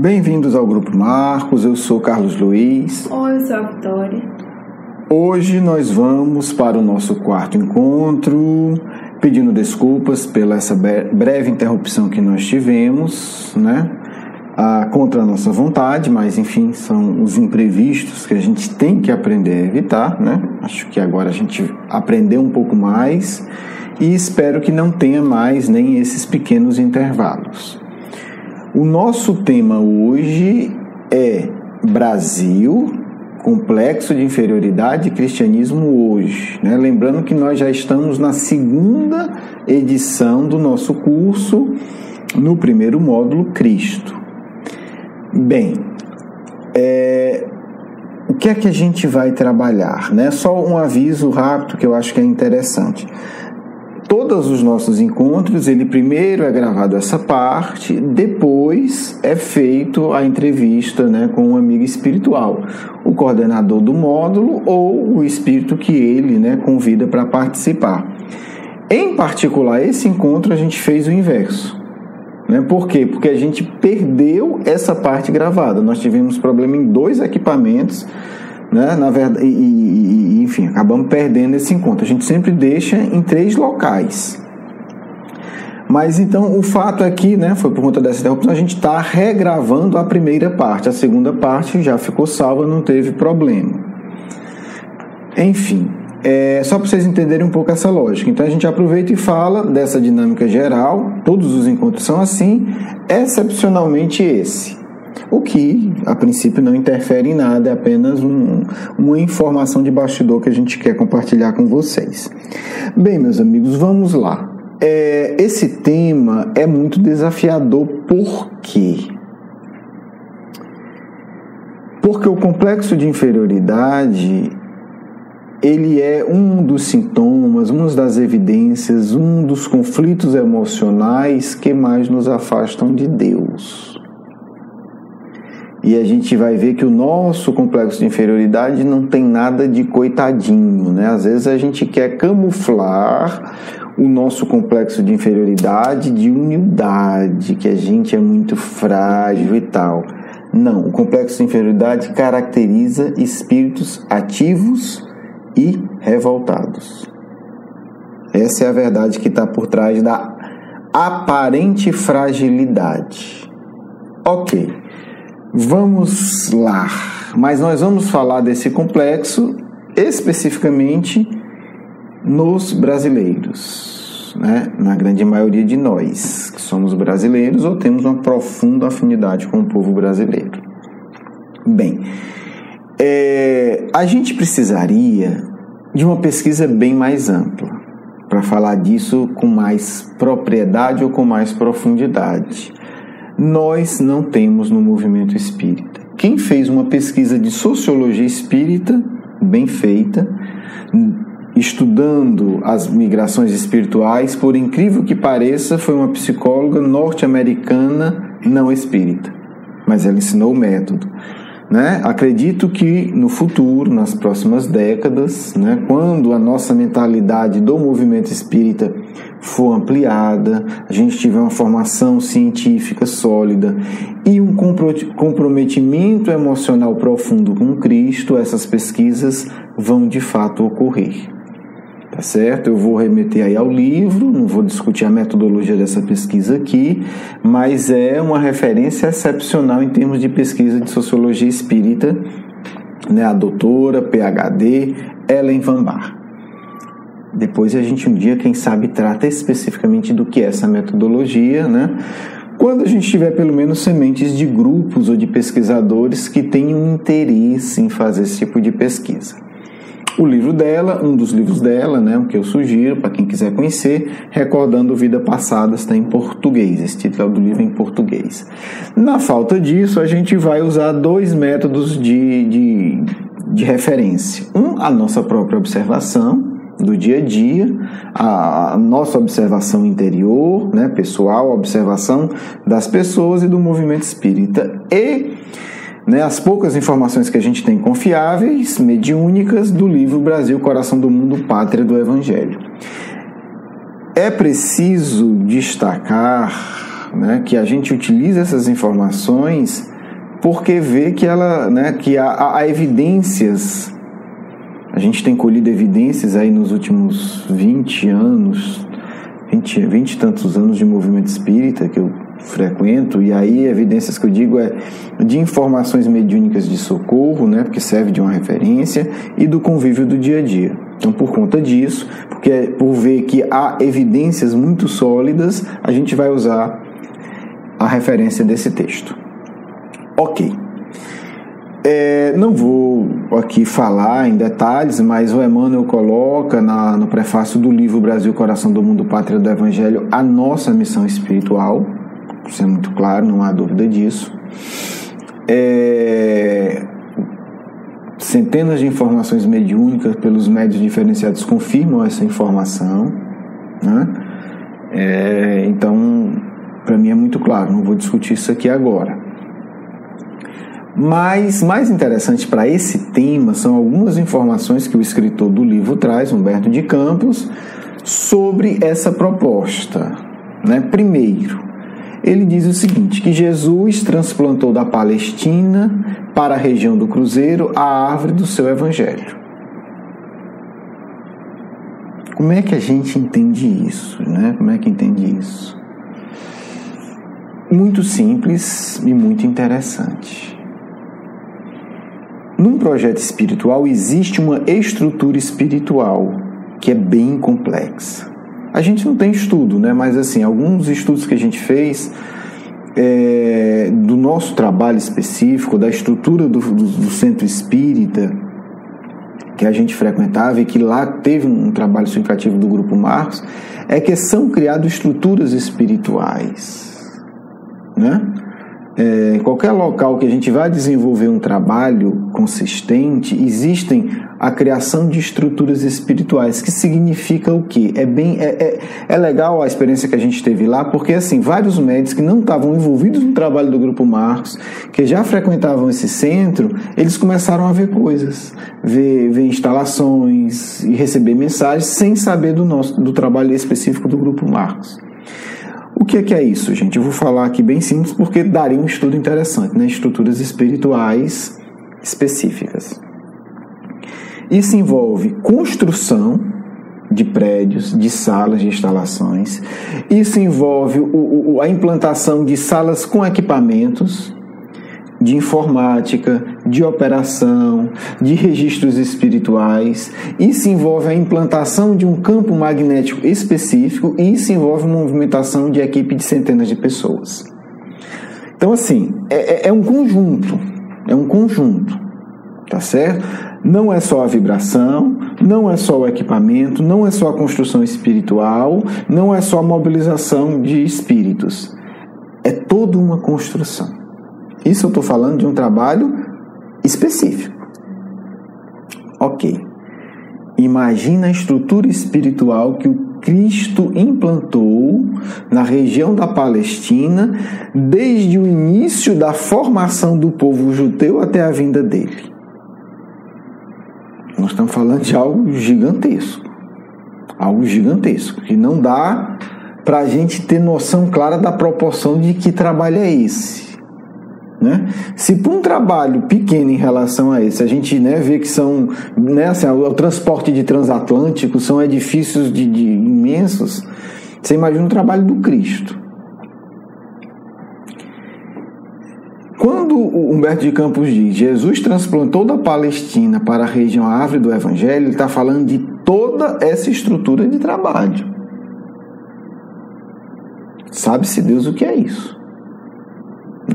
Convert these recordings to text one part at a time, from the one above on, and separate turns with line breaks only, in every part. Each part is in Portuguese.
Bem-vindos ao Grupo Marcos, eu sou Carlos Luiz.
Oi, eu sou a Vitória.
Hoje nós vamos para o nosso quarto encontro, pedindo desculpas pela essa breve interrupção que nós tivemos, contra a nossa vontade, mas enfim, são os imprevistos que a gente tem que aprender a evitar, Acho que agora a gente aprendeu um pouco mais e espero que não tenha mais nem esses pequenos intervalos. O nosso tema hoje é Brasil, complexo de inferioridade e cristianismo hoje. Lembrando que nós já estamos na segunda edição do nosso curso, no primeiro módulo, Cristo. Bem, o que é que a gente vai trabalhar? Só um aviso rápido que eu acho que é interessante. Todos os nossos encontros, ele primeiro é gravado essa parte, depois é feito a entrevista com um amigo espiritual, o coordenador do módulo ou o espírito que ele convida para participar. Em particular, esse encontro a gente fez o inverso. Por quê? Porque a gente perdeu essa parte gravada. Nós tivemos problema em 2 equipamentos, na verdade, enfim, acabamos perdendo esse encontro. A gente sempre deixa em 3 locais. Mas então o fato aqui, foi por conta dessa interrupção, a gente está regravando a primeira parte. A segunda parte já ficou salva, não teve problema. Enfim, só para vocês entenderem um pouco essa lógica. Então a gente aproveita e fala dessa dinâmica geral. Todos os encontros são assim, excepcionalmente esse. O que, a princípio, não interfere em nada, é apenas uma informação de bastidor que a gente quer compartilhar com vocês. Bem, meus amigos, vamos lá. Esse tema é muito desafiador. Por quê? Porque o complexo de inferioridade, ele é um dos sintomas, uma das evidências, um dos conflitos emocionais que mais nos afastam de Deus. E a gente vai ver que o nosso complexo de inferioridade não tem nada de coitadinho, Às vezes a gente quer camuflar o nosso complexo de inferioridade de humildade, que a gente é muito frágil e tal. Não, o complexo de inferioridade caracteriza espíritos ativos e revoltados. Essa é a verdade que está por trás da aparente fragilidade. Ok. Vamos lá, mas nós vamos falar desse complexo especificamente nos brasileiros, Na grande maioria de nós, que somos brasileiros ou temos uma profunda afinidade com o povo brasileiro. Bem, a gente precisaria de uma pesquisa bem mais ampla para falar disso com mais propriedade ou com mais profundidade. Nós não temos no movimento espírita. Quem fez uma pesquisa de sociologia espírita, bem feita, estudando as migrações espirituais, por incrível que pareça, foi uma psicóloga norte-americana não espírita, mas ela ensinou o método. Acredito que no futuro, nas próximas décadas, quando a nossa mentalidade do movimento espírita for ampliada, a gente tiver uma formação científica sólida e um comprometimento emocional profundo com Cristo, essas pesquisas vão de fato ocorrer. Tá certo? Eu vou remeter aí ao livro, não vou discutir a metodologia dessa pesquisa aqui, mas é uma referência excepcional em termos de pesquisa de sociologia espírita, a doutora, PhD, Ellen Van Baar. Depois a gente um dia, quem sabe, trata especificamente do que é essa metodologia, Quando a gente tiver pelo menos sementes de grupos ou de pesquisadores que tenham interesse em fazer esse tipo de pesquisa. O livro dela, um dos livros dela, o que eu sugiro para quem quiser conhecer, Recordando Vida Passada, está em português. Esse título é do livro em português. Na falta disso, a gente vai usar 2 métodos de referência. A nossa própria observação do dia a dia, a nossa observação interior, pessoal, a observação das pessoas e do movimento espírita. E as poucas informações que a gente tem confiáveis, mediúnicas, do livro Brasil, Coração do Mundo, Pátria do Evangelho. É preciso destacar que a gente utiliza essas informações porque vê que ela, né, que há evidências. A gente tem colhido evidências aí nos últimos 20 anos, 20 e tantos anos de movimento espírita que eu frequento, e aí evidências que eu digo de informações mediúnicas de socorro, né, porque serve de uma referência, e do convívio do dia a dia. Então, por conta disso, por ver que há evidências muito sólidas, a gente vai usar a referência desse texto. Ok. Não vou aqui falar em detalhes, mas o Emmanuel coloca no prefácio do livro Brasil, Coração do Mundo, Pátria do Evangelho, a nossa missão espiritual. Isso é muito claro, não há dúvida disso. Centenas de informações mediúnicas pelos médios diferenciados confirmam essa informação, né? Então, para mim é muito claro, não vou discutir isso aqui agora. Mas mais interessante para esse tema são algumas informações que o escritor do livro traz, Humberto de Campos, sobre essa proposta, né? Primeiro, ele diz o seguinte, que Jesus transplantou da Palestina para a região do Cruzeiro a árvore do seu evangelho. Como é que a gente entende isso, né? Como é que entende isso? Muito simples e muito interessante. Num projeto espiritual existe uma estrutura espiritual que é bem complexa. A gente não tem estudo, né? Mas assim, alguns estudos que a gente fez do nosso trabalho específico, da estrutura do centro espírita que a gente frequentava e que lá teve um trabalho significativo do Grupo Marcos, é que são criadas estruturas espirituais, né? Em qualquer local que a gente vai desenvolver um trabalho consistente, existem a criação de estruturas espirituais, que significa o quê? É legal a experiência que a gente teve lá, porque assim, vários médicos que não estavam envolvidos no trabalho do Grupo Marcos, que já frequentavam esse centro, eles começaram a ver coisas, ver instalações e receber mensagens sem saber do trabalho específico do Grupo Marcos. O que é isso, gente? Eu vou falar aqui bem simples porque daria um estudo interessante, né? Estruturas espirituais específicas. Isso envolve construção de prédios, de salas, de instalações. Isso envolve a implantação de salas com equipamentos de informática, de operação, de registros espirituais. Isso envolve a implantação de um campo magnético específico e isso envolve uma movimentação de equipe de centenas de pessoas. Então, assim, é um conjunto, tá certo? Não é só a vibração, não é só o equipamento, não é só a construção espiritual, não é só a mobilização de espíritos. É toda uma construção. Isso eu estou falando de um trabalho específico. Ok. Imagina a estrutura espiritual que o Cristo implantou na região da Palestina desde o início da formação do povo judeu até a vinda dele. Nós estamos falando de algo gigantesco. Algo gigantesco, que não dá para a gente ter noção clara da proporção de que trabalho é esse. Né? Se por um trabalho pequeno em relação a esse, a gente, né, vê que são, né, assim, o transporte de transatlântico são edifícios de imensos, você imagina o trabalho do Cristo. Quando o Humberto de Campos diz Jesus transplantou da Palestina para a região árvore do Evangelho, ele está falando de toda essa estrutura de trabalho. Sabe-se Deus o que é isso.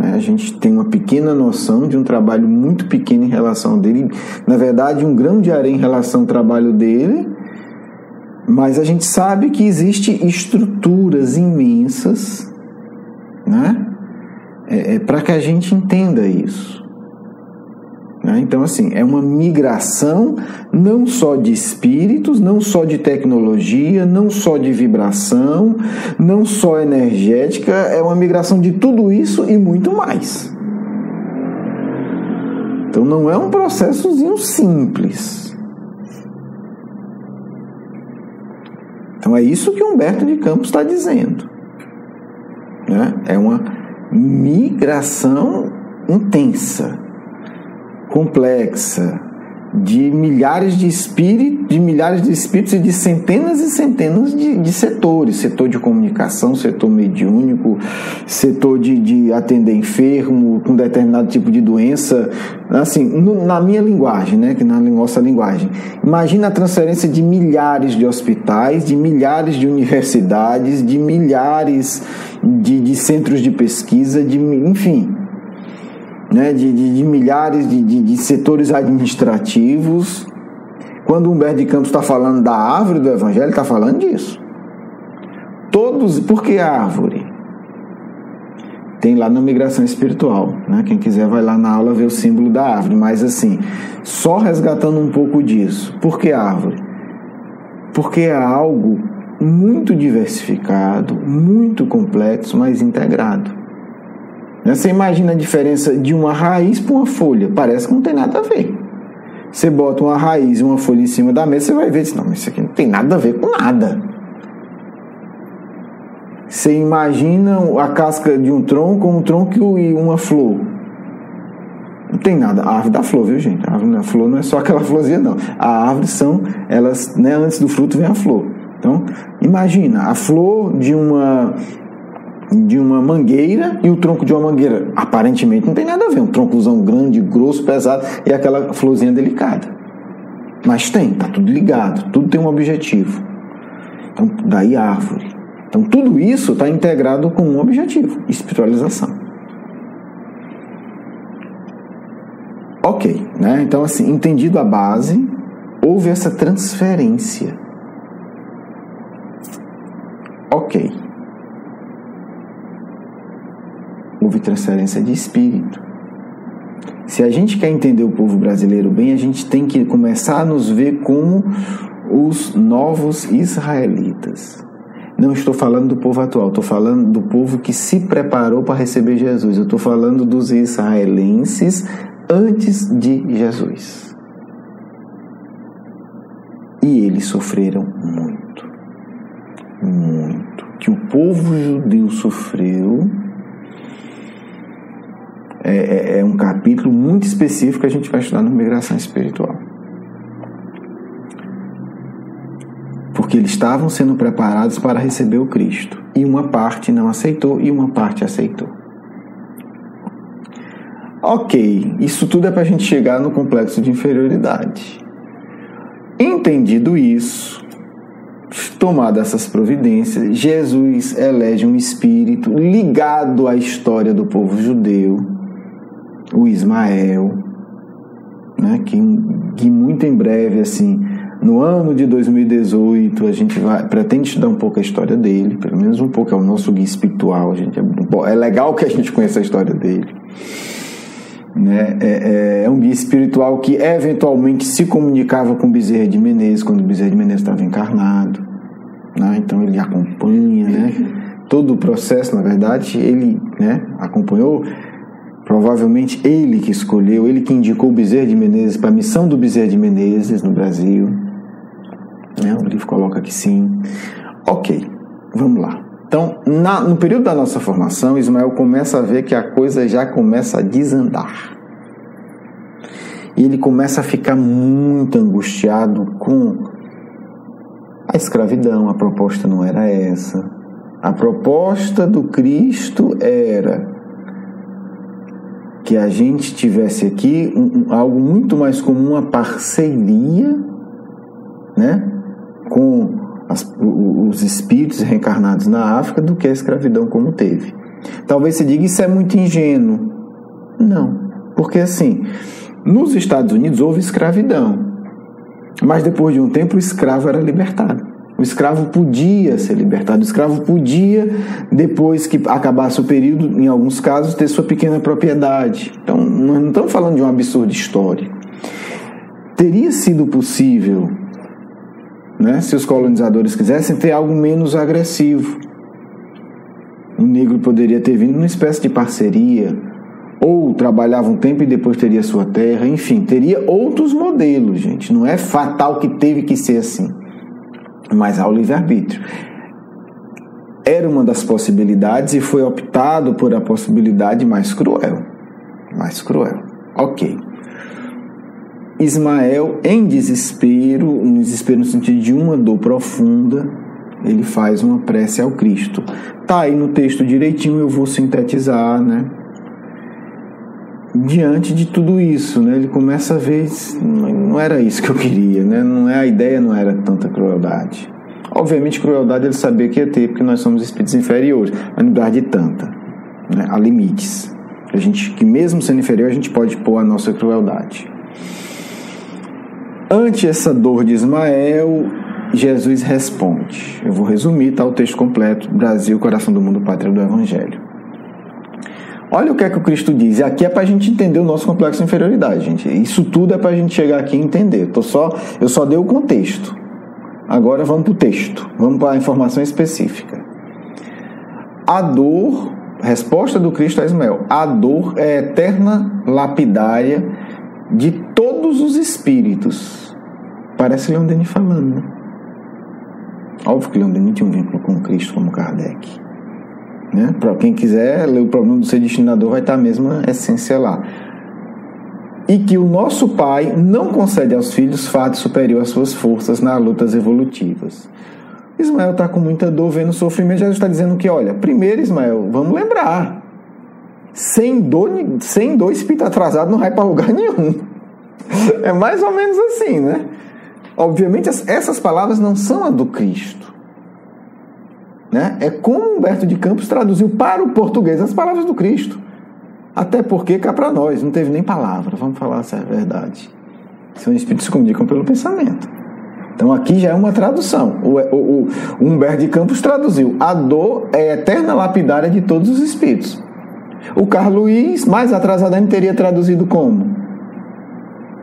A gente tem uma pequena noção de um trabalho muito pequeno em relação dele, na verdade um grão de areia em relação ao trabalho dele, mas a gente sabe que existem estruturas imensas, né? Para que a gente entenda isso, né? Então, assim, é uma migração não só de espíritos, não só de tecnologia, não só de vibração, não só energética, é uma migração de tudo isso e muito mais. Então não é um processozinho simples. Então é isso que Humberto de Campos está dizendo, né? É uma migração intensa, complexa, de milhares de espíritos e de centenas e centenas de setores, setor de comunicação, setor mediúnico, setor de atender enfermo com determinado tipo de doença, assim, na minha linguagem, né, que na nossa linguagem. Imagina a transferência de milhares de hospitais, de milhares de universidades, de milhares de centros de pesquisa, enfim, né, de milhares de setores administrativos. Quando Humberto de Campos está falando da árvore do Evangelho, está falando disso. Por que árvore? Tem lá na Migração Espiritual, né? Quem quiser vai lá na aula ver o símbolo da árvore, mas assim, só resgatando um pouco disso. Por que árvore? Porque é algo muito diversificado, muito complexo, mas integrado. Você imagina a diferença de uma raiz para uma folha. Parece que não tem nada a ver. Você bota uma raiz e uma folha em cima da mesa, você vai ver, não, isso aqui não tem nada a ver com nada. Você imagina a casca de um tronco e uma flor. Não tem nada. A árvore dá flor, viu, gente? A árvore da flor não é só aquela florzinha, não. A árvore são, elas, né, antes do fruto vem a flor. Então, imagina a flor de uma mangueira e o tronco de uma mangueira. Aparentemente não tem nada a ver. Um troncozão grande, grosso, pesado e aquela florzinha delicada. Mas tá tudo ligado, tudo tem um objetivo. Então, daí árvore. Então, tudo isso está integrado com um objetivo: espiritualização. Ok, né? Então, assim, entendido a base, houve essa transferência. Ok. Houve transferência de espírito. Se a gente quer entender o povo brasileiro bem, a gente tem que começar a nos ver como os novos israelitas. Não estou falando do povo atual, estou falando do povo que se preparou para receber Jesus. Eu estou falando dos israelenses antes de Jesus. E eles sofreram muito. Muito. Que o povo judeu sofreu é um capítulo muito específico que a gente vai estudar na Migração Espiritual. Porque eles estavam sendo preparados para receber o Cristo. E uma parte não aceitou e uma parte aceitou. Ok, isso tudo é para a gente chegar no complexo de inferioridade. Entendido isso, tomado essas providências, Jesus elege um espírito ligado à história do povo judeu, o Ismael, né, que muito em breve, assim, no ano de 2018, a gente pretende estudar um pouco a história dele, pelo menos um pouco, é o nosso guia espiritual. É legal que a gente conheça a história dele. Né? É um guia espiritual que eventualmente se comunicava com Bezerra de Menezes, quando Bezerra de Menezes estava encarnado. Né? Então ele acompanha, né, todo o processo. Na verdade, ele, né, acompanhou. Provavelmente ele que escolheu, ele que indicou o Bezerra de Menezes para a missão do Bezerra de Menezes no Brasil. O livro coloca que sim. Ok, vamos lá. Então, no período da nossa formação, Ismael começa a ver que a coisa já começa a desandar. E ele começa a ficar muito angustiado com a escravidão. A proposta não era essa. A proposta do Cristo era que a gente tivesse aqui algo muito mais comum, uma parceria, né, com os espíritos reencarnados na África, do que a escravidão como teve. Talvez você diga, isso é muito ingênuo. Não, porque assim, nos Estados Unidos houve escravidão, mas depois de um tempo o escravo era libertado. O escravo podia ser libertado, o escravo podia, depois que acabasse o período, em alguns casos, ter sua pequena propriedade. Então, nós não estamos falando de um absurdo histórico. Teria sido possível, né, se os colonizadores quisessem, ter algo menos agressivo. O negro poderia ter vindo numa espécie de parceria, ou trabalhava um tempo e depois teria sua terra, enfim, teria outros modelos, gente. Não é fatal que teve que ser assim. Mas há o livre-arbítrio. Era uma das possibilidades e foi optado por a possibilidade mais cruel. mais cruel. Ok. Ismael, em desespero, um desespero no sentido de uma dor profunda, ele faz uma prece ao Cristo. Tá aí no texto direitinho, eu vou sintetizar, né? Diante de tudo isso, né, ele começa a ver, não era isso que eu queria, né? A ideia não era tanta crueldade. Obviamente, crueldade ele sabia que ia ter, porque nós somos espíritos inferiores, mas não dá de tanta, né? Há limites. Que mesmo sendo inferior, a gente pode pôr a nossa crueldade. Ante essa dor de Ismael, Jesus responde. Eu vou resumir, tá, o texto completo. Brasil, coração do mundo, pátria do Evangelho. Olha o que é que o Cristo diz. E aqui é para a gente entender o nosso complexo de inferioridade, gente. Isso tudo é para a gente chegar aqui e entender. Eu só dei o contexto. Agora vamos para o texto. Vamos para a informação específica. A dor, resposta do Cristo a Ismael. A dor é a eterna lapidária de todos os espíritos. Parece Leon Denis falando, né? Óbvio que Leon Denis tinha um vínculo com o Cristo como Kardec, né? Para quem quiser ler o Problema do Ser Destinador, vai estar a mesma essência lá. E que o nosso Pai não concede aos filhos fato superior às suas forças nas lutas evolutivas. Ismael está com muita dor, vendo o sofrimento. Jesus está dizendo que, olha, primeiro, Ismael, vamos lembrar, sem dor, espírito atrasado não vai para lugar nenhum. É mais ou menos assim, né? Obviamente, essas palavras não são a do Cristo, né? É como Humberto de Campos traduziu para o português as palavras do Cristo. Até porque, cá para nós, não teve nem palavra. Vamos falar essa verdade. São espíritos que se comunicam pelo pensamento. Então, aqui já é uma tradução. O Humberto de Campos traduziu: a dor é a eterna lapidária de todos os espíritos. O Carlos Luiz, mais atrasado ainda, teria traduzido como: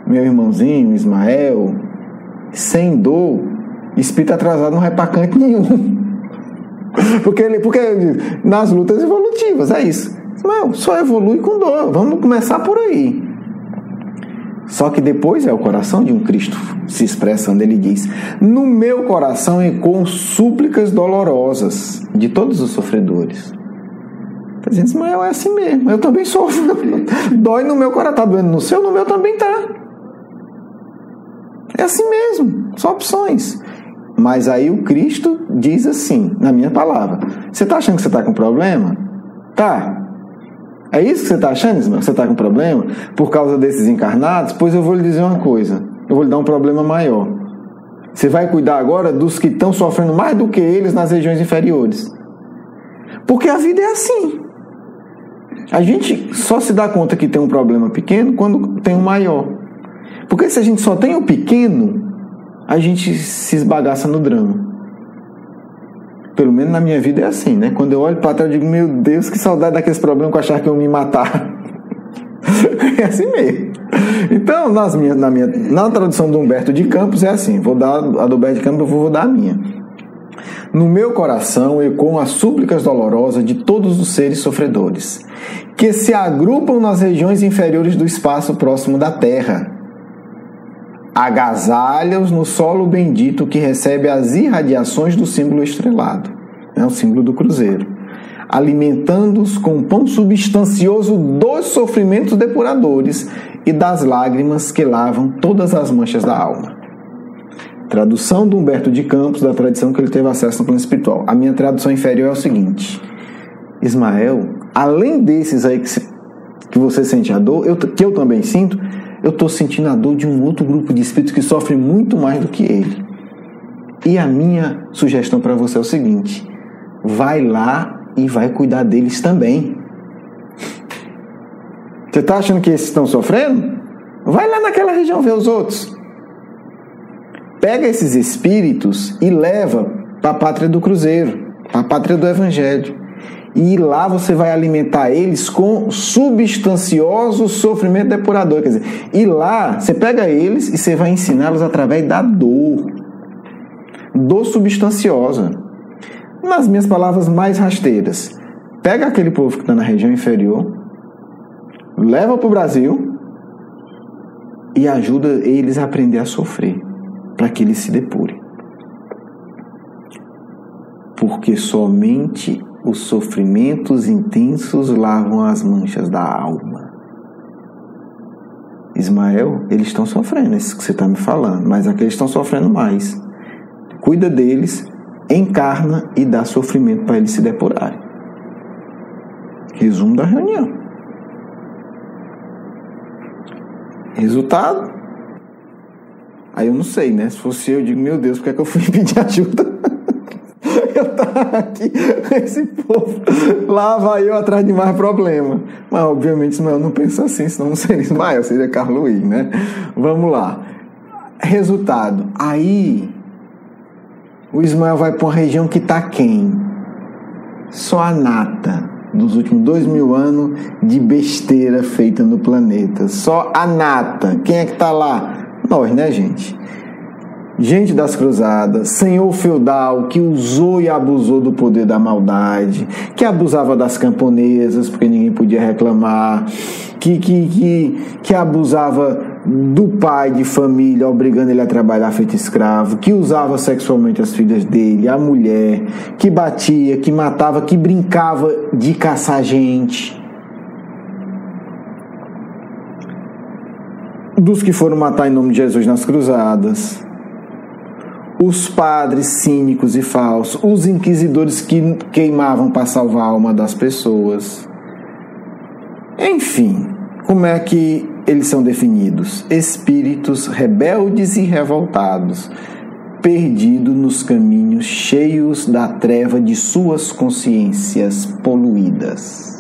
meu irmãozinho, Ismael, sem dor, espírito atrasado não vai para canto nenhum. Porque nas lutas evolutivas, é isso. Ismael, só evolui com dor. Vamos começar por aí. Só que depois é o coração de um Cristo se expressando. Ele diz: no meu coração ecoam súplicas dolorosas de todos os sofredores. Está dizendo: Ismael, é assim mesmo, eu também sofro. Dói no meu coração, está doendo no seu, no meu também está. É assim mesmo, só opções. Mas aí o Cristo diz assim, na minha palavra: você está achando que você está com problema? Tá. É isso que você está achando, Ismael? Você está com problema? Por causa desses encarnados? Pois eu vou lhe dizer uma coisa. Eu vou lhe dar um problema maior. Você vai cuidar agora dos que estão sofrendo mais do que eles nas regiões inferiores. Porque a vida é assim. A gente só se dá conta que tem um problema pequeno quando tem um maior. Porque se a gente só tem o pequeno, a gente se esbagaça no drama. Pelo menos na minha vida é assim, né? Quando eu olho para trás, eu digo: meu Deus, que saudade daqueles problemas que eu achava que iam me matar. É assim mesmo. Então, na tradução do Humberto de Campos é assim. Vou dar a do Humberto de Campos, eu vou dar a minha. No meu coração ecoam as súplicas dolorosas de todos os seres sofredores, que se agrupam nas regiões inferiores do espaço próximo da Terra. Agasalha-os no solo bendito que recebe as irradiações do símbolo estrelado, é o símbolo do cruzeiro, alimentando-os com pão substancioso dos sofrimentos depuradores e das lágrimas que lavam todas as manchas da alma. Tradução do Humberto de Campos, da tradição que ele teve acesso no plano espiritual. A minha tradução inferior é o seguinte: Ismael, além desses aí que você sente a dor, que eu também sinto, eu estou sentindo a dor de um outro grupo de espíritos que sofre muito mais do que ele. E a minha sugestão para você é o seguinte: vai lá e vai cuidar deles também. Você está achando que esses estão sofrendo? Vai lá naquela região ver os outros. Pega esses espíritos e leva para a pátria do cruzeiro, para a pátria do Evangelho. E lá você vai alimentar eles com substancioso sofrimento depurador. Quer dizer, e lá você pega eles e você vai ensiná-los através da dor substanciosa. Nas minhas palavras mais rasteiras, pega aquele povo que está na região inferior, leva para o Brasil e ajuda eles a aprender a sofrer, para que eles se depurem. Porque somente os sofrimentos intensos lavam as manchas da alma. Ismael, eles estão sofrendo, esses que você está me falando, mas aqueles estão sofrendo mais. Cuida deles, encarna e dá sofrimento para eles se depurarem. Resumo da reunião. Resultado? Aí eu não sei, né? Se fosse eu digo, meu Deus, por que é que eu fui pedir ajuda? Eu tava aqui com esse povo. Lá vai eu atrás de mais problema. Mas obviamente Ismael não pensa assim, senão não seria Ismael, seria Carlos Luiz, né? Vamos lá. Resultado. Aí o Ismael vai para uma região que está quem? Só a nata dos últimos 2000 anos de besteira feita no planeta. Só a nata. Quem é que está lá? Nós, né, gente? Gente das cruzadas, senhor feudal que usou e abusou do poder da maldade, que abusava das camponesas porque ninguém podia reclamar, que abusava do pai de família, obrigando ele a trabalhar feito escravo, que usava sexualmente as filhas dele, a mulher, que batia, que matava, que brincava de caçar gente. Dos que foram matar em nome de Jesus nas cruzadas, os padres cínicos e falsos, os inquisidores que queimavam para salvar a alma das pessoas. Enfim, como é que eles são definidos? Espíritos rebeldes e revoltados, perdidos nos caminhos cheios da treva de suas consciências poluídas.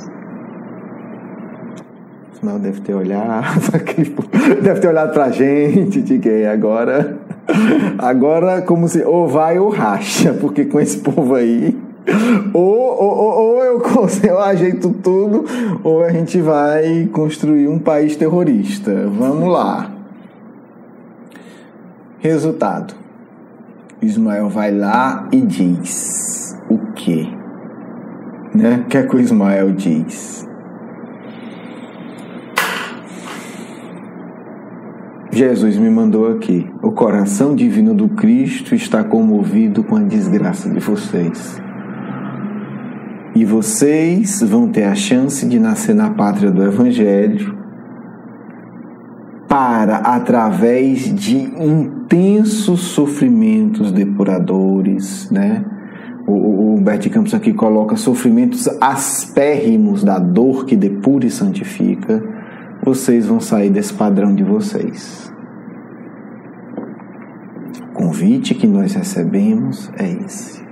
Não deve ter olhado, deve ter olhado pra gente, de que agora como se ou vai ou racha, porque com esse povo aí ou eu ajeito tudo, ou a gente vai construir um país terrorista. Vamos lá. Resultado: Ismael vai lá e diz o quê? Né? O que é que o Ismael diz? Jesus me mandou aqui. O coração divino do Cristo está comovido com a desgraça de vocês. E vocês vão ter a chance de nascer na pátria do Evangelho para, através de intensos sofrimentos depuradores, né? O Humberto Campos aqui coloca sofrimentos aspérrimos da dor que depura e santifica. Vocês vão sair desse padrão de vocês. O convite que nós recebemos é esse.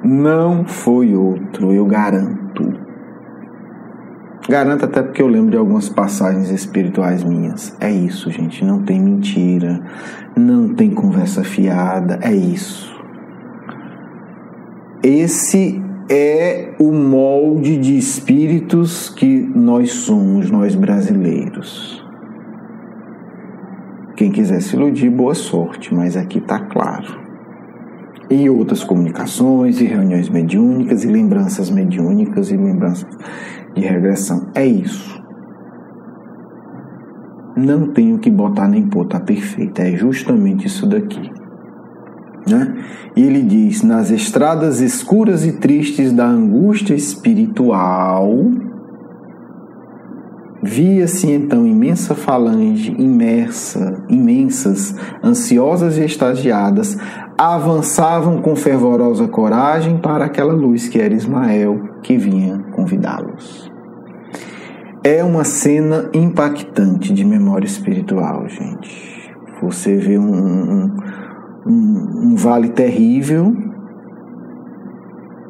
Não foi outro, eu garanto. Garanto até porque eu lembro de algumas passagens espirituais minhas. É isso, gente, não tem mentira, não tem conversa fiada, é isso. Esse é o molde de espíritos que nós somos, nós brasileiros. Quem quiser se iludir, boa sorte, mas aqui está claro. E outras comunicações, e reuniões mediúnicas, e lembranças mediúnicas, e lembranças de regressão. É isso. Não tenho que botar nem pôr, está perfeito. É justamente isso daqui. Né? E ele diz: nas estradas escuras e tristes da angústia espiritual, via-se então imensa falange, imensas, ansiosas e extasiadas, avançavam com fervorosa coragem para aquela luz que era Ismael, que vinha convidá-los. É uma cena impactante de memória espiritual, gente. Você vê um vale terrível,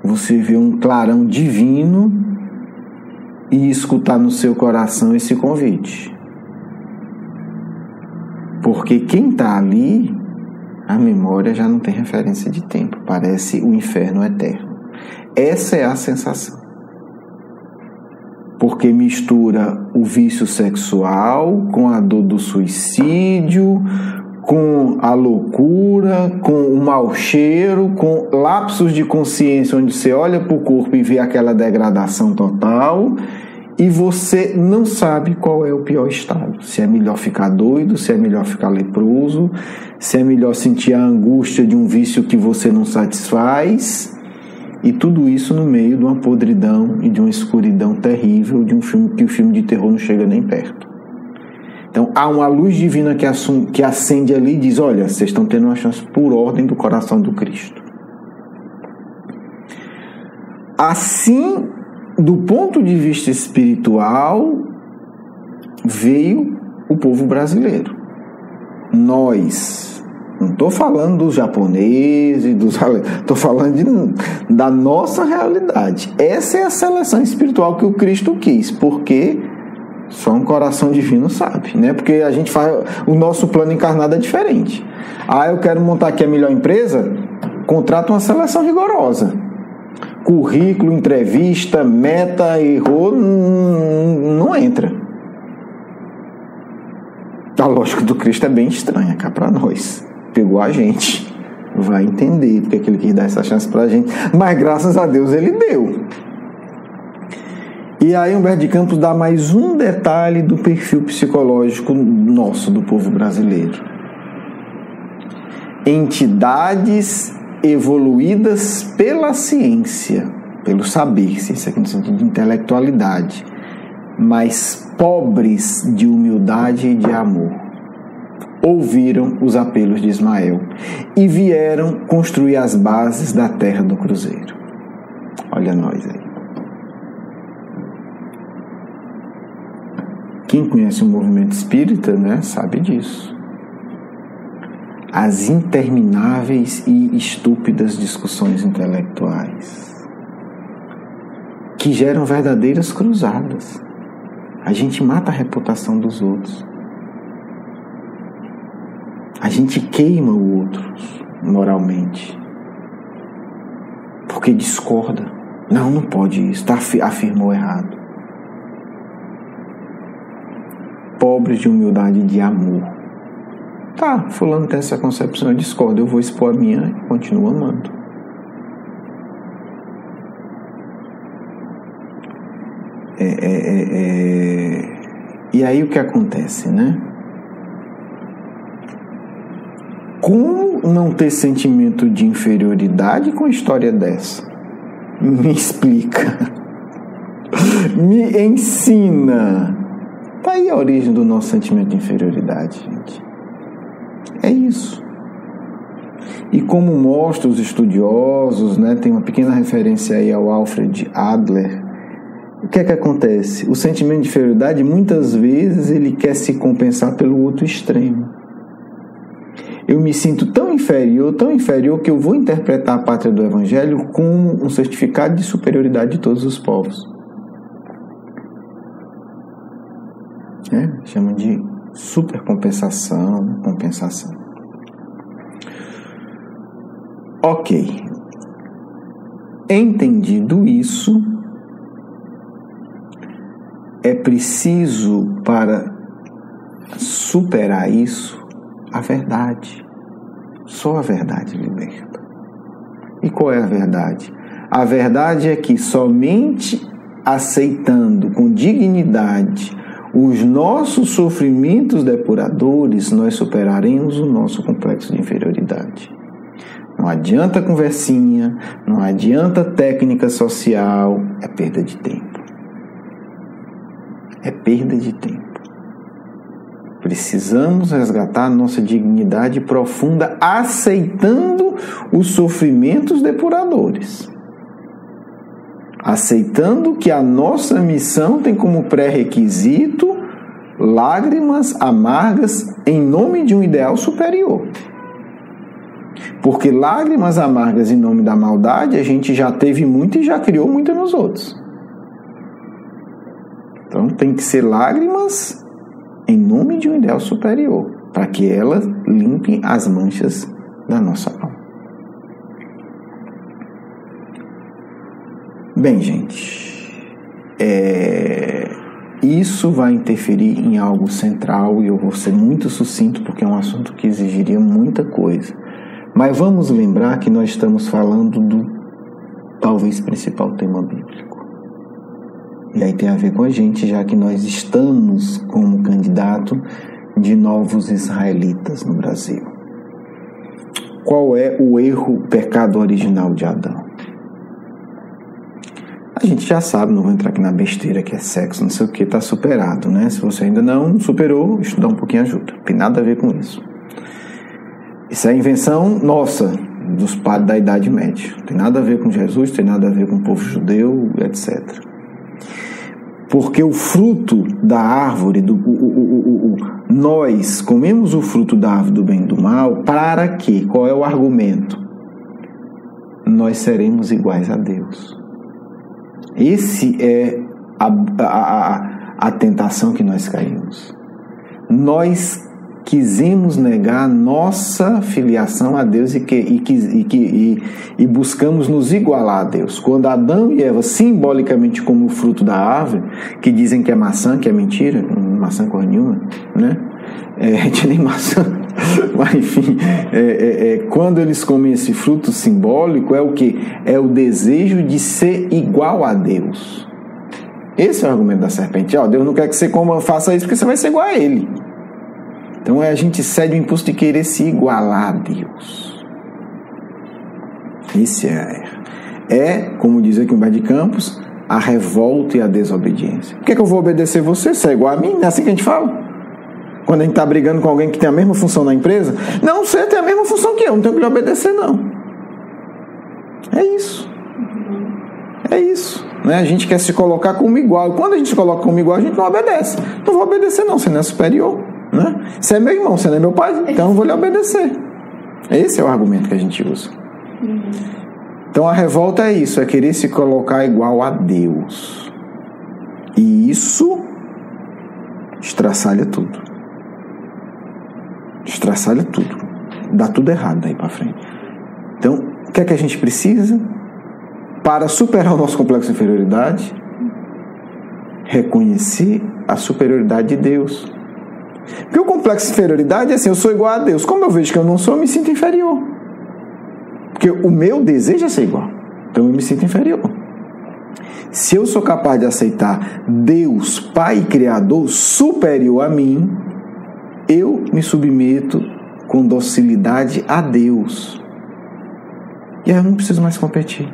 você vê um clarão divino e escutar no seu coração esse convite. Porque quem está ali, a memória já não tem referência de tempo, parece o inferno eterno. Essa é a sensação. Porque mistura o vício sexual com a dor do suicídio, com a loucura, com o mau cheiro, com lapsos de consciência onde você olha para o corpo e vê aquela degradação total e você não sabe qual é o pior estado. Se é melhor ficar doido, se é melhor ficar leproso, se é melhor sentir a angústia de um vício que você não satisfaz, e tudo isso no meio de uma podridão e de uma escuridão terrível de um filme que o filme de terror não chega nem perto. Então, há uma luz divina que acende ali e diz, olha, vocês estão tendo uma chance por ordem do coração do Cristo. Assim, do ponto de vista espiritual, veio o povo brasileiro. Nós, não estou falando dos japoneses, estou falando da nossa realidade. Essa é a seleção espiritual que o Cristo quis, porque só um coração divino sabe, né? Porque a gente faz, o nosso plano encarnado é diferente. Eu quero montar aqui a melhor empresa, contrata uma seleção rigorosa. Currículo, entrevista, meta, errou, não entra. A lógica do Cristo é bem estranha cá para nós. Pegou a gente, vai entender porque ele quis dar essa chance para a gente, mas graças a Deus ele deu. E aí Humberto de Campos dá mais um detalhe do perfil psicológico nosso, do povo brasileiro. Entidades evoluídas pela ciência, pelo saber, ciência aqui no sentido de intelectualidade, mas pobres de humildade e de amor, ouviram os apelos de Ismael e vieram construir as bases da terra do Cruzeiro. Olha nós aí. Quem conhece o movimento espírita, né, sabe disso. As intermináveis e estúpidas discussões intelectuais que geram verdadeiras cruzadas. A gente mata a reputação dos outros. A gente queima o outro moralmente. Porque discorda. Não pode isso. Afirmou errado. Pobres de humildade e de amor. Fulano tem essa concepção, eu discordo, eu vou expor a minha e continuo amando. E aí o que acontece, né? Como não ter sentimento de inferioridade com a história dessa? Me explica. Me ensina. Tá aí a origem do nosso sentimento de inferioridade, gente. É isso. E como mostram os estudiosos, né, tem uma pequena referência aí ao Alfred Adler, o que é que acontece? O sentimento de inferioridade, muitas vezes, ele quer se compensar pelo outro extremo. Eu me sinto tão inferior, que eu vou interpretar a pátria do Evangelho como um certificado de superioridade de todos os povos. Chama de supercompensação, compensação. Ok. Entendido isso, é preciso, para superar isso, a verdade. Só a verdade liberta. E qual é a verdade? A verdade é que somente aceitando com dignidade os nossos sofrimentos depuradores, nós superaremos o nosso complexo de inferioridade. Não adianta conversinha, não adianta técnica social, é perda de tempo. É perda de tempo. Precisamos resgatar nossa dignidade profunda, aceitando os sofrimentos depuradores. Aceitando que a nossa missão tem como pré-requisito lágrimas amargas em nome de um ideal superior. Porque lágrimas amargas em nome da maldade a gente já teve muito e já criou muito nos outros. Então tem que ser lágrimas em nome de um ideal superior, para que elas limpem as manchas da nossa alma. Bem, gente, isso vai interferir em algo central e eu vou ser muito sucinto porque é um assunto que exigiria muita coisa. Mas vamos lembrar que nós estamos falando do talvez principal tema bíblico. E aí tem a ver com a gente, já que nós estamos como candidato de novos israelitas no Brasil. Qual é o erro, o pecado original de Adão? A gente já sabe, não vou entrar aqui na besteira que é sexo, não sei o que, está superado, né? Se você ainda não superou, estudar um pouquinho ajuda. Não tem nada a ver com isso. Isso é invenção nossa, dos padres da Idade Média. Não tem nada a ver com Jesus, tem nada a ver com o povo judeu, etc. Porque o fruto da árvore, nós comemos o fruto da árvore do bem e do mal, para quê? Qual é o argumento? Nós seremos iguais a Deus. Esse é a tentação que nós caímos. Nós quisemos negar nossa filiação a Deus e buscamos nos igualar a Deus. Quando Adão e Eva, simbolicamente como o fruto da árvore, que dizem que é maçã, que é mentira, maçã cor nenhuma, né? Tinha nem maçã, mas enfim, quando eles comem esse fruto simbólico, é o que? É o desejo de ser igual a Deus. Esse é o argumento da serpente. Deus não quer que você faça isso porque você vai ser igual a Ele. Então a gente cede o impulso de querer se igualar a Deus. Esse como diz aqui o Humberto de Campos, a revolta e a desobediência. Por que eu vou obedecer você? Você é igual a mim? Não é assim que a gente fala? Quando a gente está brigando com alguém que tem a mesma função na empresa, não, você tem a mesma função que eu, não tenho que lhe obedecer, não. É isso. É isso. Né? A gente quer se colocar como igual. Quando a gente se coloca como igual, a gente não obedece. Não vou obedecer, não. Você não é superior. Né? Você é meu irmão, você não é meu pai, então eu vou lhe obedecer. Esse é o argumento que a gente usa. Então a revolta é isso, é querer se colocar igual a Deus. E isso estraçalha tudo. Estraçalha tudo. Dá tudo errado daí para frente. Então, o que é que a gente precisa para superar o nosso complexo de inferioridade? Reconhecer a superioridade de Deus. Porque o complexo de inferioridade é assim, eu sou igual a Deus. Como eu vejo que eu não sou, eu me sinto inferior. Porque o meu desejo é ser igual. Então eu me sinto inferior. Se eu sou capaz de aceitar Deus, Pai e Criador, superior a mim, eu me submeto com docilidade a Deus. E aí eu não preciso mais competir.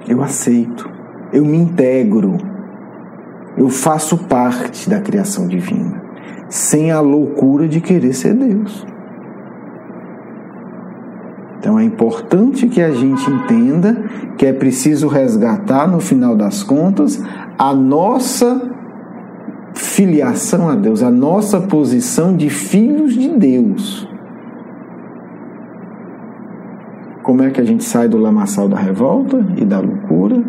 Eu aceito. Eu me integro. Eu faço parte da criação divina, sem a loucura de querer ser Deus. Então é importante que a gente entenda que é preciso resgatar, no final das contas, a nossa filiação a Deus, a nossa posição de filhos de Deus. Como é que a gente sai do lamaçal da revolta e da loucura?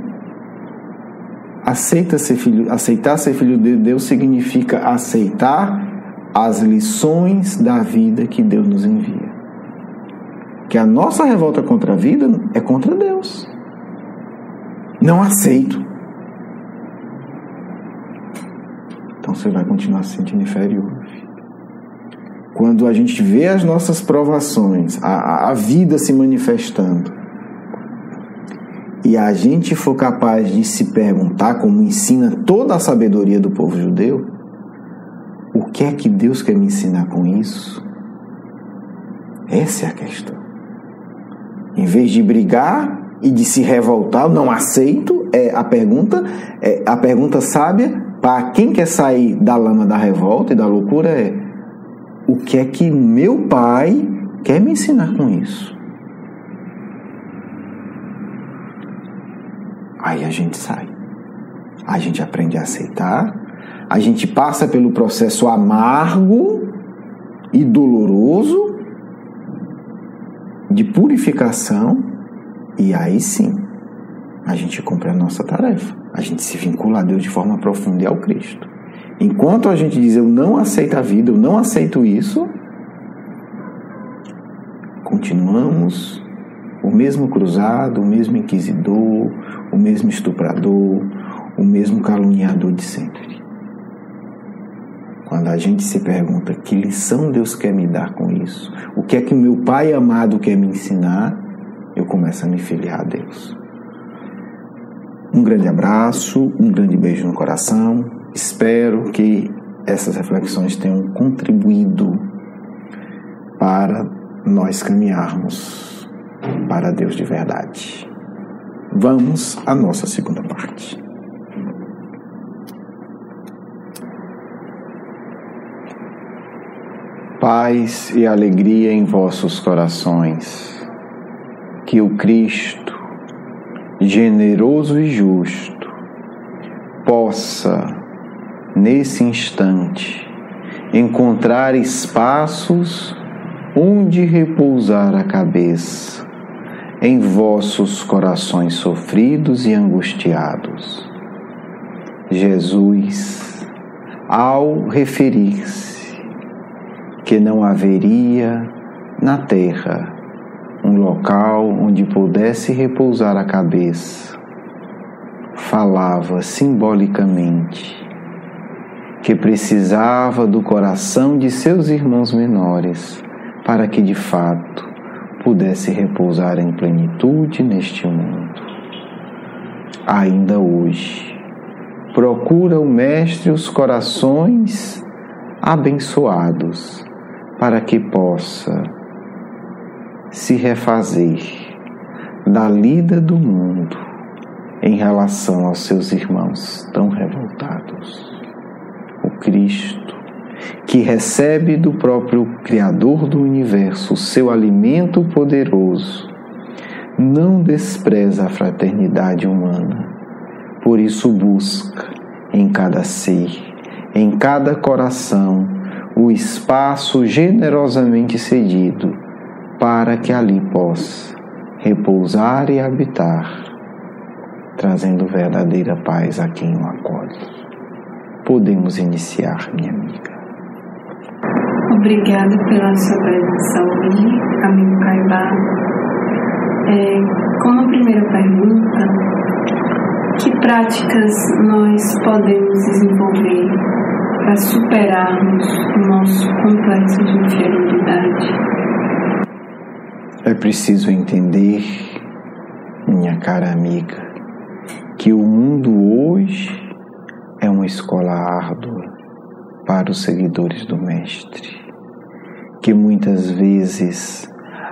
Aceitar ser filho de Deus significa aceitar as lições da vida que Deus nos envia. Que a nossa revolta contra a vida é contra Deus. Não aceito. Então você vai continuar se sentindo inferior. Quando a gente vê as nossas provações, a vida se manifestando, e a gente for capaz de se perguntar, como ensina toda a sabedoria do povo judeu, o que é que Deus quer me ensinar com isso? Essa é a questão. Em vez de brigar e de se revoltar, não aceito, a pergunta sábia para quem quer sair da lama da revolta e da loucura é: o que é que meu pai quer me ensinar com isso? Aí a gente sai. A gente aprende a aceitar. A gente passa pelo processo amargo e doloroso de purificação. E aí sim, a gente cumpre a nossa tarefa. A gente se vincula a Deus de forma profunda e ao Cristo. Enquanto a gente diz, eu não aceito a vida, eu não aceito isso, continuamos o mesmo cruzado, o mesmo inquisidor, o mesmo estuprador, o mesmo caluniador de sempre. Quando a gente se pergunta que lição Deus quer me dar com isso, o que é que o meu Pai amado quer me ensinar, eu começo a me filiar a Deus. Um grande abraço, um grande beijo no coração. Espero que essas reflexões tenham contribuído para nós caminharmos para Deus de verdade. Vamos à nossa segunda parte. Paz e alegria em vossos corações. Que o Cristo, generoso e justo, possa, nesse instante, encontrar espaços onde repousar a cabeça, em vossos corações sofridos e angustiados. Jesus, ao referir-se que não haveria na terra um local onde pudesse repousar a cabeça, falava simbolicamente que precisava do coração de seus irmãos menores para que de fato pudesse repousar em plenitude neste mundo. Ainda hoje, procura o Mestre os corações abençoados para que possa se refazer da lida do mundo em relação aos seus irmãos tão revoltados. O Cristo, que recebe do próprio Criador do Universo o seu alimento poderoso, não despreza a fraternidade humana, por isso busca em cada ser, em cada coração, o espaço generosamente cedido para que ali possa repousar e habitar, trazendo verdadeira paz a quem o acolhe. Podemos iniciar, minha amiga.
Obrigada pela sua presença hoje, amigo Caibá. Como primeira pergunta, que práticas nós podemos desenvolver para superarmos o nosso complexo de inferioridade?
É preciso entender, minha cara amiga, que o mundo hoje é uma escola árdua para os seguidores do Mestre, que muitas vezes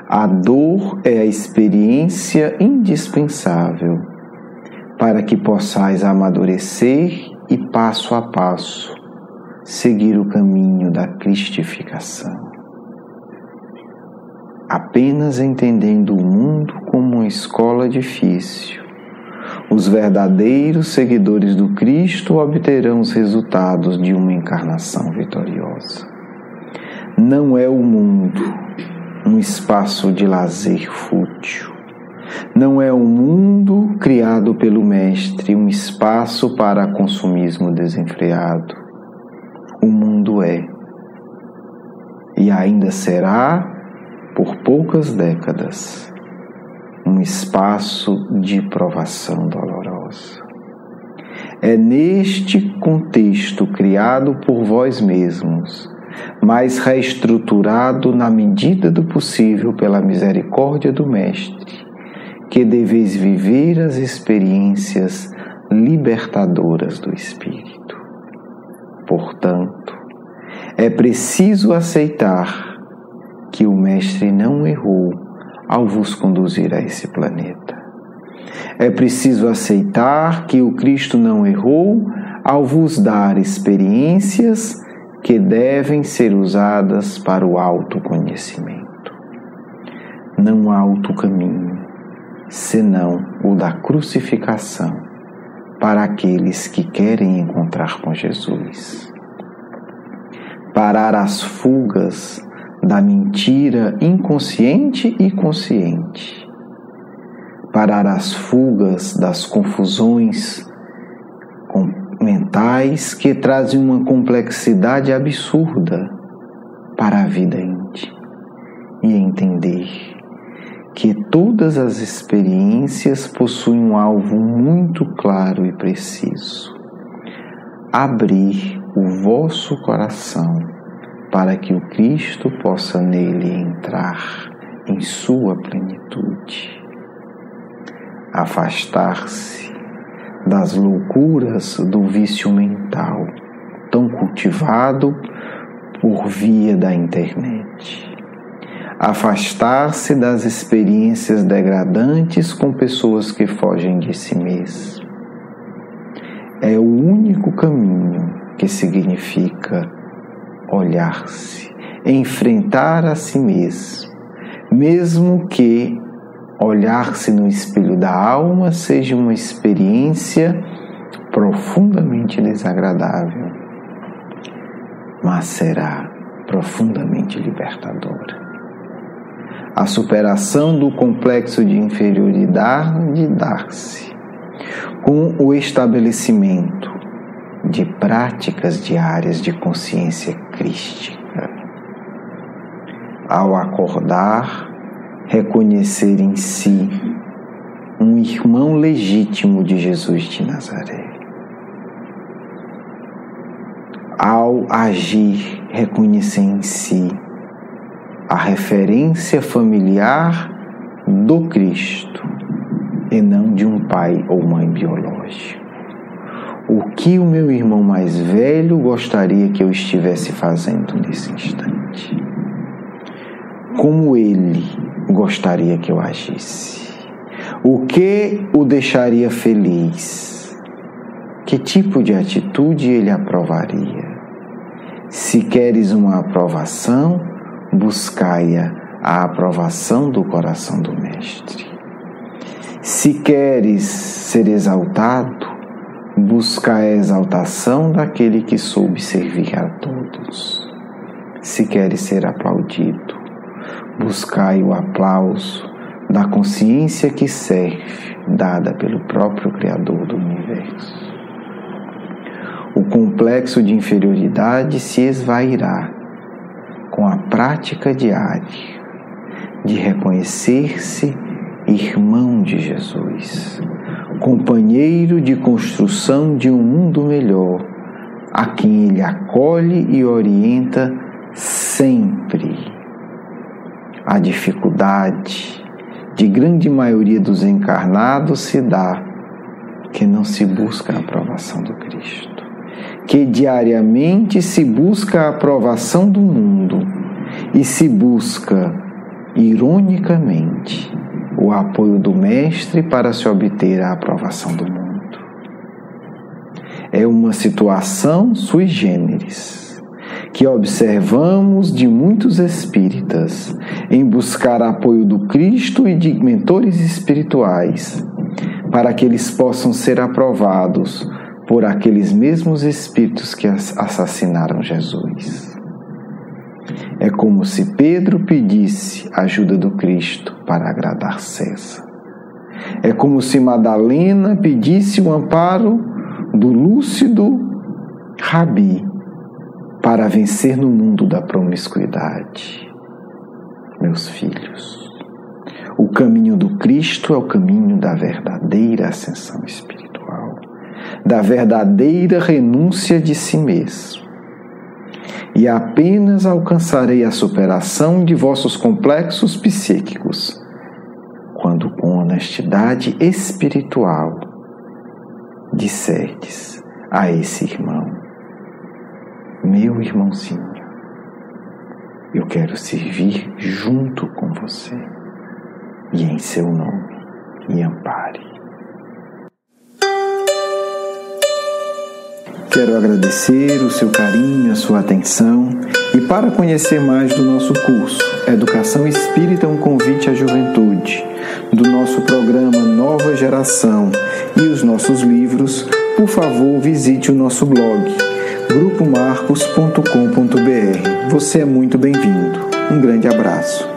a dor é a experiência indispensável para que possais amadurecer e passo a passo seguir o caminho da cristificação. Apenas entendendo o mundo como uma escola difícil, os verdadeiros seguidores do Cristo obterão os resultados de uma encarnação vitoriosa. Não é o mundo um espaço de lazer fútil. Não é o mundo criado pelo Mestre um espaço para consumismo desenfreado. O mundo é, e ainda será, por poucas décadas, um espaço de provação dolorosa. É neste contexto criado por vós mesmos, mas reestruturado na medida do possível pela misericórdia do Mestre, que deveis viver as experiências libertadoras do Espírito. Portanto, é preciso aceitar que o Mestre não errou ao vos conduzir a esse planeta. É preciso aceitar que o Cristo não errou ao vos dar experiências que devem ser usadas para o autoconhecimento. Não há outro caminho, senão o da crucificação, para aqueles que querem encontrar com Jesus. Parar as fugas da mentira inconsciente e consciente. Parar as fugas das confusões mentais que trazem uma complexidade absurda para a vida íntima. E entender que todas as experiências possuem um alvo muito claro e preciso. Abrir o vosso coração para que o Cristo possa nele entrar em sua plenitude. Afastar-se das loucuras do vício mental, tão cultivado por via da internet. afastar-se das experiências degradantes com pessoas que fogem de si mesmo. É o único caminho que significa olhar-se, enfrentar a si mesmo, mesmo que olhar-se no espelho da alma seja uma experiência profundamente desagradável, mas será profundamente libertadora. A superação do complexo de inferioridade dá-se com o estabelecimento de práticas diárias de consciência crística. Ao acordar, reconhecer em si um irmão legítimo de Jesus de Nazaré. Ao agir, reconhecer em si a referência familiar do Cristo e não de um pai ou mãe biológico. O que o meu irmão mais velho gostaria que eu estivesse fazendo nesse instante? Como ele gostaria que eu agisse? O que o deixaria feliz? Que tipo de atitude ele aprovaria? Se queres uma aprovação, buscai-a aprovação do coração do Mestre. Se queres ser exaltado, busca a exaltação daquele que soube servir a todos. Se queres ser aplaudido, buscai o aplauso da consciência que serve, dada pelo próprio Criador do Universo. O complexo de inferioridade se esvairá com a prática diária de reconhecer-se irmão de Jesus, companheiro de construção de um mundo melhor, a quem ele acolhe e orienta sempre. A dificuldade de grande maioria dos encarnados se dá que não se busca a aprovação do Cristo, que diariamente se busca a aprovação do mundo e se busca, ironicamente, o apoio do Mestre para se obter a aprovação do mundo. É uma situação sui generis, que observamos de muitos espíritas em buscar apoio do Cristo e de mentores espirituais, para que eles possam ser aprovados por aqueles mesmos espíritos que assassinaram Jesus. É como se Pedro pedisse ajuda do Cristo para agradar César. É como se Madalena pedisse o amparo do lúcido Rabi para vencer no mundo da promiscuidade. Meus filhos, o caminho do Cristo é o caminho da verdadeira ascensão espiritual, da verdadeira renúncia de si mesmo. E apenas alcançarei a superação de vossos complexos psíquicos, quando com honestidade espiritual disserdes a esse irmão: meu irmãozinho, eu quero servir junto com você, e em seu nome me ampare. Quero agradecer o seu carinho, a sua atenção, e para conhecer mais do nosso curso Educação Espírita, um convite à juventude, do nosso programa Nova Geração e os nossos livros, por favor, visite o nosso blog grupomarcos.com.br. Você é muito bem-vindo. Um grande abraço.